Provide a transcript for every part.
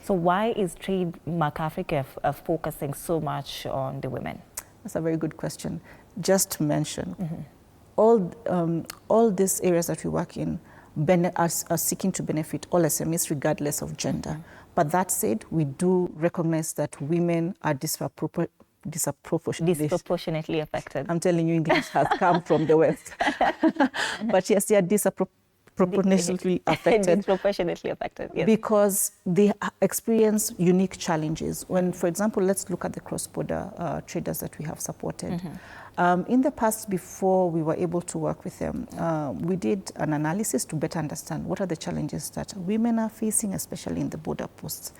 So why is Trademark Africa focusing so much on the women? That's a very good question. Just to mention, all these areas that we work in are seeking to benefit all SMEs regardless of gender. But that said, we do recognize that women are disproportionately affected. I'm telling you, English has come from the West. But yes, they are disproportionately affected. Disproportionately affected, yes. Because they experience unique challenges. When, for example, let's look at the cross-border traders that we have supported. In the past, before we were able to work with them, we did an analysis to better understand what are the challenges that women are facing, especially in the border posts.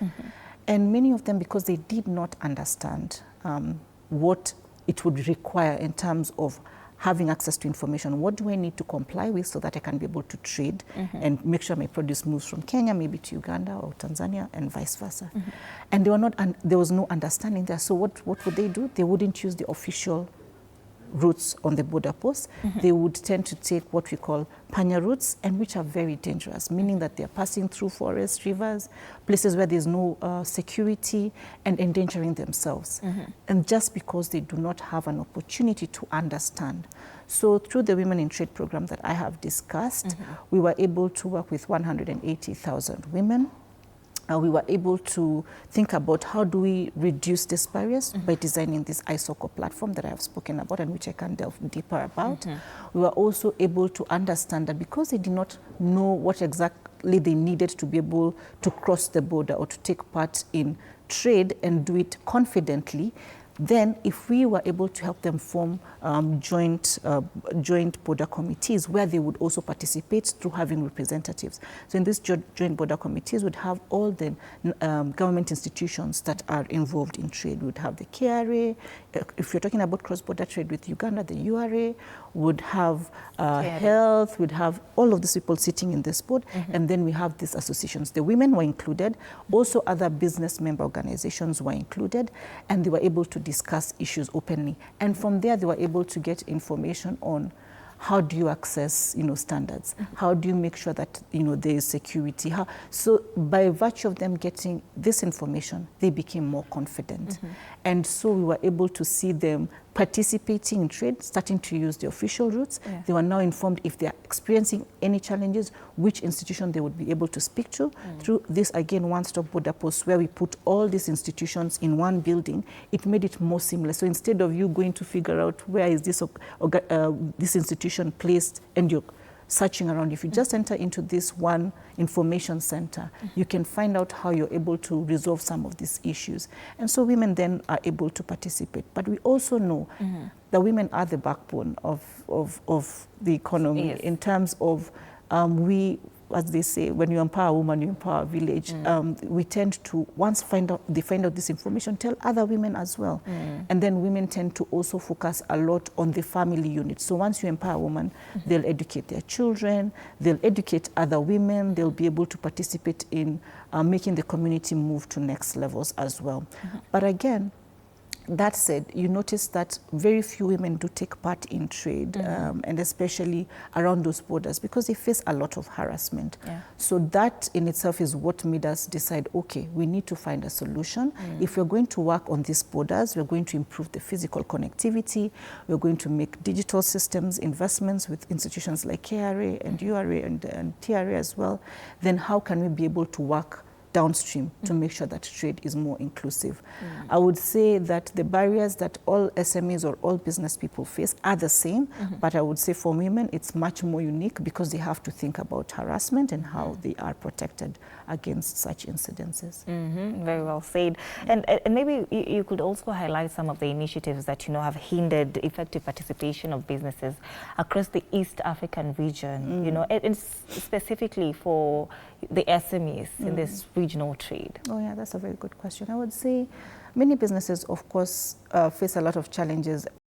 And many of them, because they did not understand what it would require in terms of having access to information. What do I need to comply with so that I can be able to trade and make sure my produce moves from Kenya maybe to Uganda or Tanzania and vice versa? And there was no understanding there. So what would they do? They wouldn't use the official routes on the border posts. They would tend to take what we call panya routes, and which are very dangerous, meaning that they're passing through forests, rivers, places where there's no security, and endangering themselves. And just because they do not have an opportunity to understand. So through the Women in Trade program that I have discussed, we were able to work with 180,000 women. We were able to think about how do we reduce these barriers by designing this ISOCO platform that I have spoken about and which I can delve deeper about. We were also able to understand that because they did not know what exactly they needed to be able to cross the border or to take part in trade and do it confidently, then if we were able to help them form joint border committees where they would also participate through having representatives. So in these joint border committees would have all the government institutions that are involved in trade. We would have the KRA, if you're talking about cross-border trade with Uganda, the URA, would have health, would have all of these people sitting in this board, and then we have these associations. The women were included, also other business member organizations were included, and they were able to discuss issues openly. And from there, they were able to get information on how do you access, standards? How do you make sure that, there is security? So by virtue of them getting this information, they became more confident. And so we were able to see them participating in trade, starting to use the official routes. They were now informed if they are experiencing any challenges, which institution they would be able to speak to. Through this, again, one-stop border post where we put all these institutions in one building, it made it more seamless. So instead of you going to figure out where is this institution placed and you're searching around, if you just enter into this one information center, you can find out how you're able to resolve some of these issues. And so women then are able to participate. But we also know that women are the backbone of the economy in terms of as they say, when you empower a woman, you empower a village. We tend to, once they find out this information, tell other women as well. And then women tend to also focus a lot on the family unit. So once you empower a woman, they'll educate their children, they'll educate other women, they'll be able to participate in making the community move to next levels as well. But again, that said, you notice that very few women do take part in trade, and especially around those borders, because they face a lot of harassment. So that in itself is what made us decide, okay, we need to find a solution. If we're going to work on these borders, we're going to improve the physical connectivity, we're going to make digital systems investments with institutions like KRA and URA and TRA as well, then how can we be able to work downstream to make sure that trade is more inclusive? I would say that the barriers that all SMEs or all business people face are the same, but I would say for women it's much more unique because they have to think about harassment and how they are protected against such incidences. Very well said. And maybe you could also highlight some of the initiatives that have hindered effective participation of businesses across the East African region, and specifically for the SMEs in this regional trade. Oh yeah, that's a very good question. I would say many businesses, of course, face a lot of challenges